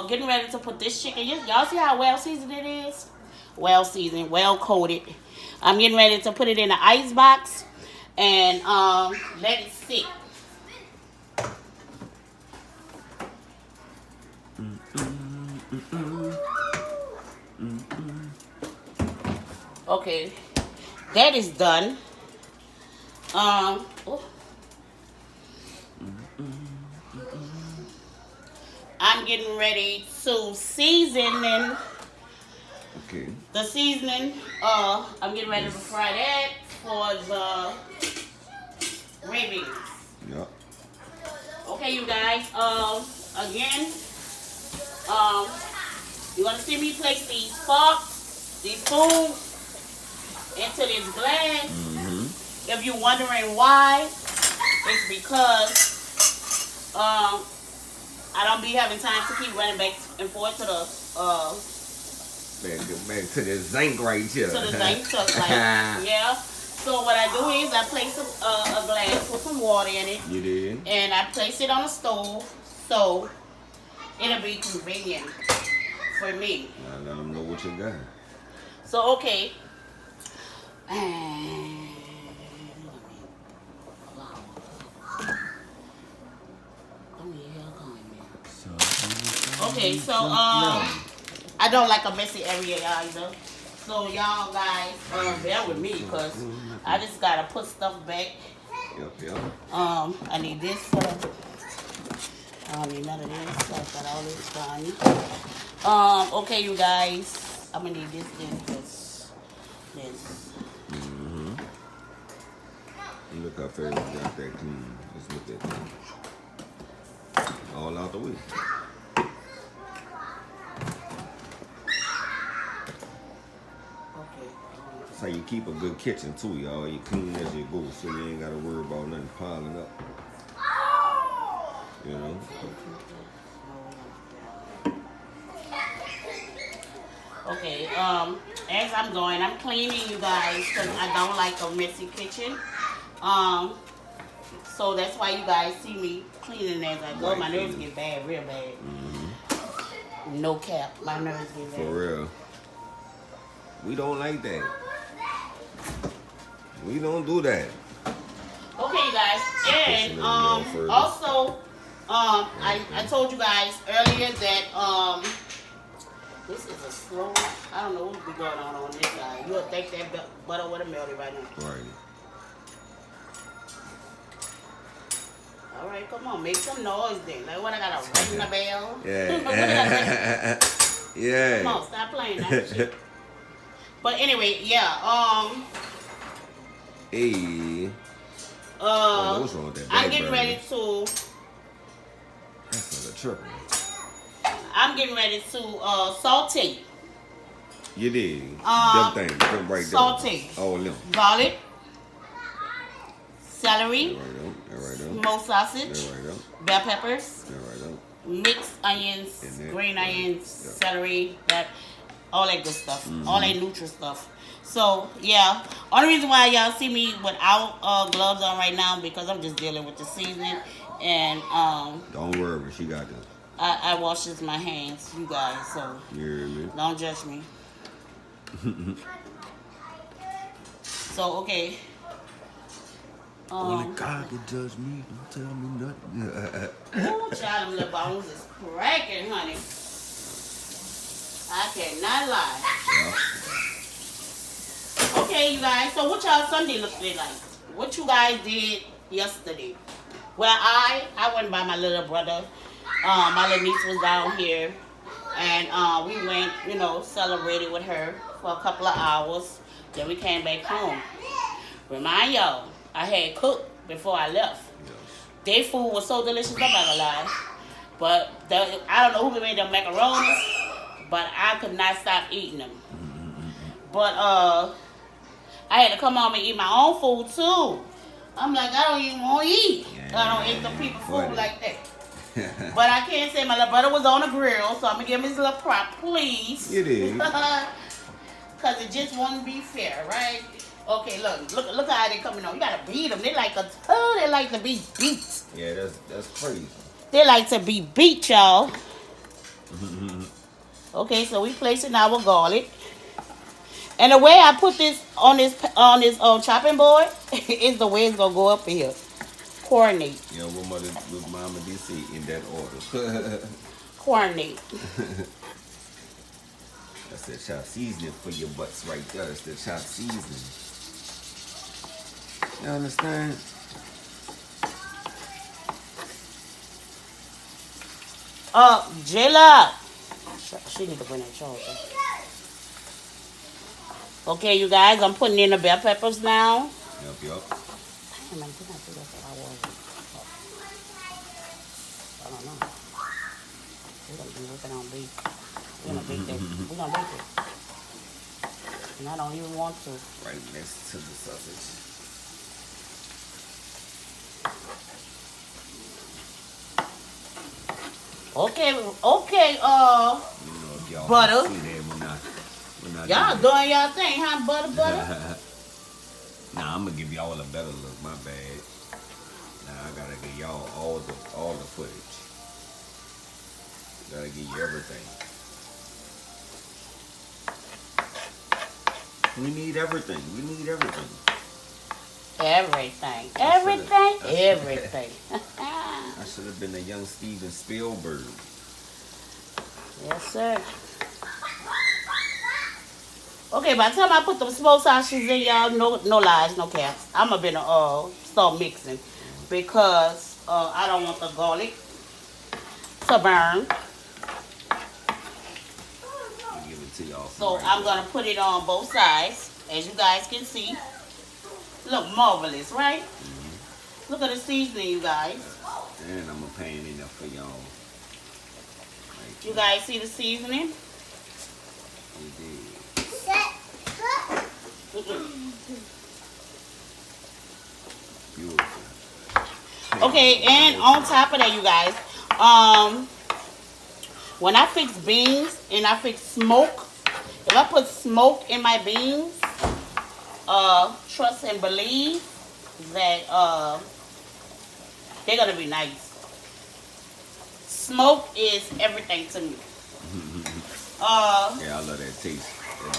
getting ready to put this chicken. Y'all see how well seasoned it is? Well seasoned, well coated. I'm getting ready to put it in the ice box and let it sit. Okay, that is done. Oh, I'm getting ready to season Okay. the seasoning. I'm getting ready to fry that for the gravy. Yep. Okay, you guys. Again, um, you're gonna see me place these forks, these spoons into this glass. If you're wondering why, it's because I don't be having time to keep running back and forth to the Back to the zinc right here. to the zinc stuff. Like, yeah. So what I do is I place a glass with some water in it. You did? And I place it on the stove so it'll be convenient for me. Now let them know what you got. So okay. Okay, so I don't like a messy area either. So y'all guys bear with me because I just gotta put stuff back. Yep. I need this. I don't need none of this. I got all this done. Okay, you guys. I'm gonna need this. Look how fast you got that clean. Let's look at that. All out the way. Okay. That's how you keep a good kitchen too, y'all. You clean as you go, so you ain't gotta worry about nothing piling up. You know. Okay, as I'm going, I'm cleaning, you guys, because I don't like a messy kitchen. So that's why you guys see me cleaning as I go. My nerves get bad, real bad. No cap, my nerves get bad. For real. We don't like that. We don't do that. Okay, you guys, and also, I told you guys earlier that this is a slow. I don't know what's going on this side. You'll think that butter would have melted right now. Right. All right, come on, make some noise then. Like what I got a ring the bell. Yeah. Yeah. Come on, stop playing that shit. But anyway, yeah. Hey. What's wrong with that? I'm getting ready to. That's not a triple. I'm getting ready to saute. You did. Them things. Them right saute. There. Oh, no. Garlic. Celery. Right smoked sausage. Bell peppers. Right mixed onions, green onions, celery, all that good stuff, all that neutral stuff. So yeah, only reason why y'all see me without gloves on right now because I'm just dealing with the seasoning and don't worry, she got this. I washes my hands, you guys. So don't judge me. So okay. Only God can judge me. Don't tell me nothing. Oh, child, them little bones is cracking, honey. I cannot lie. Yeah. Okay, you guys. So what y'all Sunday looked like? What you guys did yesterday? Well, I went by my little brother. My little niece was down here, and we went, celebrated with her for a couple of hours. Then we came back home. Remind y'all, I had cooked before I left. Yes. Their food was so delicious, I'm not gonna lie. But I don't know who made them macaronis, but I could not stop eating them. But I had to come home and eat my own food too. I'm like, I don't even want to eat. Yeah, I don't eat the people food like that. But I can't say my little brother was on the grill, so I'm gonna give him his little prop, please. It is. Cause it just wouldn't be fair, right? Okay, look how they coming on. You gotta beat them. They like they like to be beat. Yeah, that's crazy. They like to be beat, y'all. Okay, so we placing our garlic. And the way I put this on this chopping board is the way it's gonna go up here. Coordinate. Yeah, what mama did say in that order. Coordinate. That's the chop seasoning for your butts right there. That's the chop seasoning. You understand? Jayla. She need to bring that charger. Okay, you guys, I'm putting in the bell peppers now. Yup. Damn, I think I forgot what I was. I don't know. We're gonna be working on bake. We're gonna bake this. We're gonna bake it. And I don't even want to. Right next to the sausage. Okay, You know, if y'all butter. see that, we're not Y'all doing y'all thing, huh? Butter. Nah, I'm gonna give y'all a better look. My bad. Nah, I gotta give y'all all the footage. Gotta give you everything. We need everything. Everything. I should have been a young Steven Spielberg. Yes, sir. Okay, by the time I put the smoked sausages in, y'all, no lies, no caps. I'm gonna start mixing because I don't want the garlic to burn. I'll give it to y'all. So I'm gonna put it on both sides, as you guys can see. Look marvelous, right? Look at the seasoning, you guys. And I'm gonna pan it up for y'all. Right You guys see the seasoning? We did. Beautiful. Okay, and on top of that, you guys, when I fix beans and I fix smoke, if I put smoke in my beans, trust and believe that they're gonna be nice. Smoke is everything to me. Yeah, I love that taste. Yeah.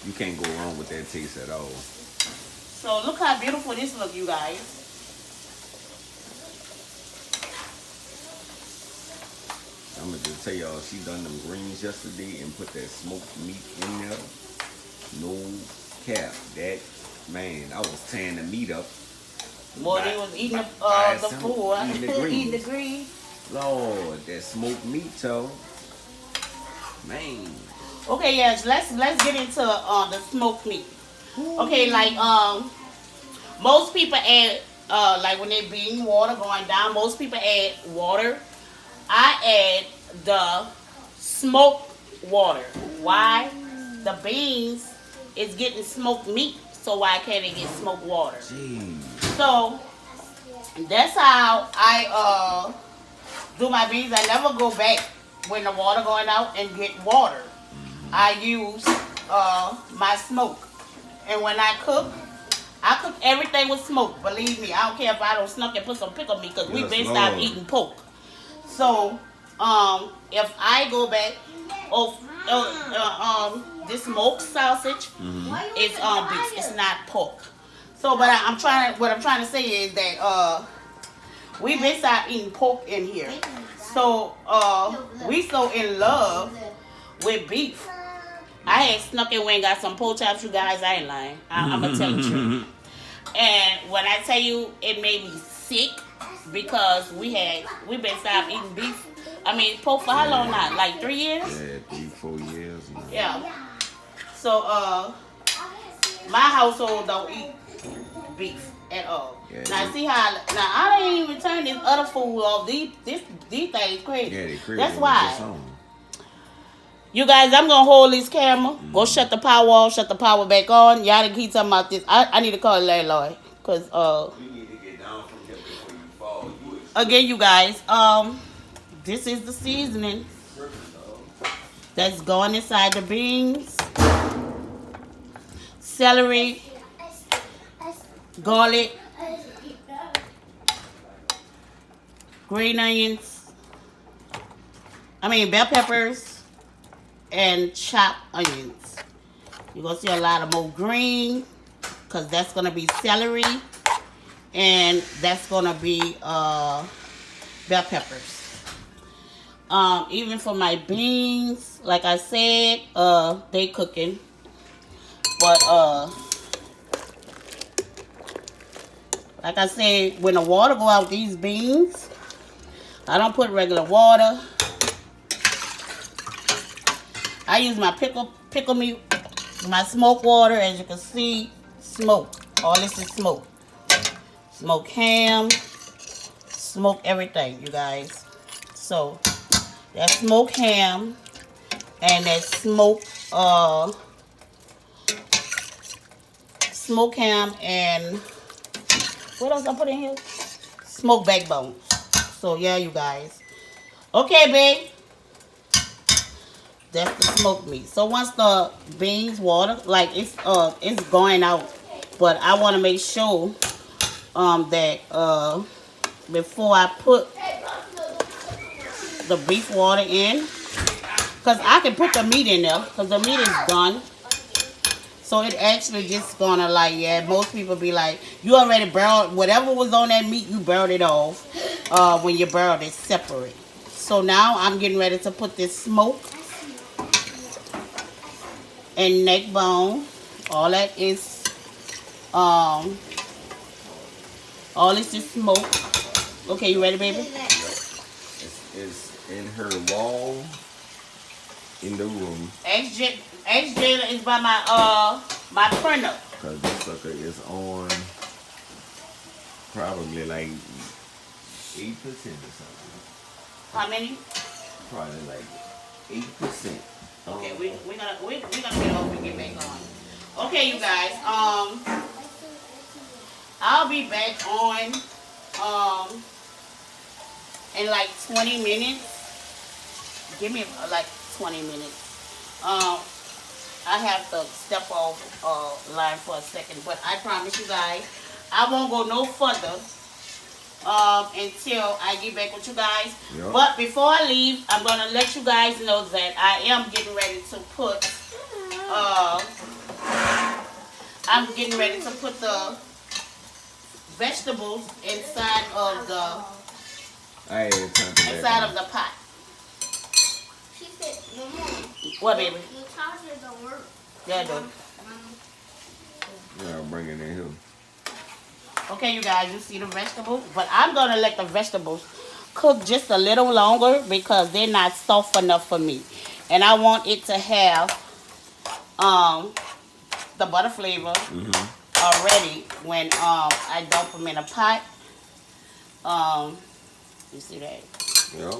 You can't go wrong with that taste at all. So look how beautiful this look, you guys. I'm gonna just tell y'all, she done them greens yesterday and put that smoked meat in there. No cap. That, man, I was tearing the meat up. More than was eating the food, eating the greens. Lord, that smoked meat, though. Man. Okay, yes, let's get into the smoked meat. Okay, like most people add like when they bean water going down, most people add water. I add the smoked water. Why? The beans is getting smoked meat, so why can't they get smoked water? Jeez. So that's how I do my beans. I never go back when the water going out and get water. I use my smoke. And when I cook everything with smoke. Believe me, I don't care if I don't snuck and put some pickle meat because we've been stopped eating pork. So if I go back, this smoked sausage is beef. It's not pork. So, but what I'm trying to say is that we've been stopped eating pork in here. So we so in love with beef. I had snuck and went and got some pork chops, you guys. I ain't lying. I'm gonna tell the truth. And when I tell you, it made me sick because we've been stopped eating beef. I mean, pork for how long now? Like 3 years? Yeah, 3-4 years. Yeah. So my household don't eat beef at all. Yeah, now see how I didn't even turn this other food off. These things crazy. Yeah, they crazy. That's why. You guys, I'm gonna hold this camera. Go shut the power off, shut the power back on. Y'all keep talking about this. I need to call the landlord. Cause you need to get down from here before you fall. Again, you guys, this is the seasoning that's going inside the beans, celery, garlic, green onions, I mean bell peppers and chopped onions. You're gonna see a lot of more green because that's gonna be celery and that's gonna be bell peppers. Even for my beans, like I said, they cooking. But like I said, when the water go out these beans, I don't put regular water. I use my pickle meat, my smoke water. As you can see, smoke. All this is smoke. Smoke ham, smoke everything, you guys. So that's smoked ham and that smoked smoked ham and what else I put in here? Smoked backbone. So yeah, you guys. Okay, babe. That's the smoked meat. So once the beans water, like it's going out, but I want to make sure that before I put the beef water in, because I can put the meat in there because the meat is done. So it actually just gonna like, yeah, most people be like, you already broiled whatever was on that meat, you broiled it off when you broiled it separate. So now I'm getting ready to put this smoke and neck bone. All that is all this is smoke. Okay, you ready, baby? It's in her wall in the room. XJ is by my printer. Cause this sucker is on probably like 8% or something. How many? Probably like 8%. Okay, we're gonna get off and get back on. Okay, you guys. I'll be back on in like 20 minutes. Give me like 20 minutes. I have to step off line for a second, but I promise you guys, I won't go no further until I get back with you guys. Yep. But before I leave, I'm gonna let you guys know that I am getting ready to put the vegetables inside of the pot. She said, Mama, What, baby? your charger don't work. Yeah, dude. Yeah, I'll bring it in here. Okay, you guys, you see the vegetables? But I'm going to let the vegetables cook just a little longer because they're not soft enough for me. And I want it to have the butter flavor already when I dump them in a pot. You see that? Yep.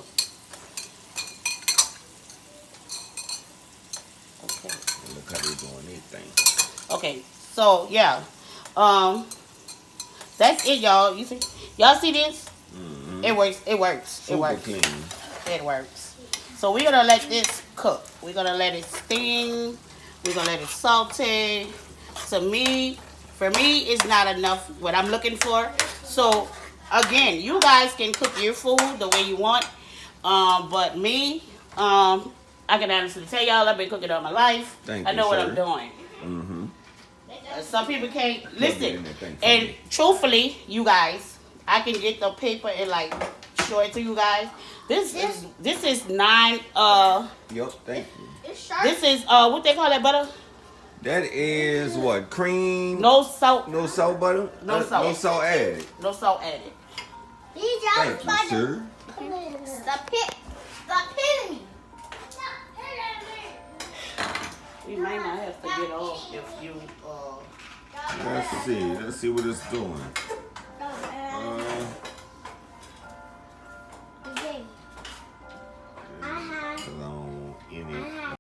Okay. Look how they doing anything. Okay, so yeah. That's it, y'all. You see? Y'all see this? It works. It works. Super It works. clean. It works. So we're gonna let this cook. We're gonna let it steam. We're gonna let it saute. For me, it's not enough what I'm looking for. So again, you guys can cook your food the way you want. But me, I can honestly tell y'all I've been cooking all my life. I know what I'm doing. Mm-hmm. Some people can't listen. And truthfully, you guys, I can get the paper and like show it to you guys. This is 9. Yep. Thank you. It's sharp. This is what they call that butter? That is what, cream? No salt. No salt butter. No salt. No salt added. No salt added. These Thank you, sir. Stop hitting me. You might not have to get off if you. Let's see what it's doing.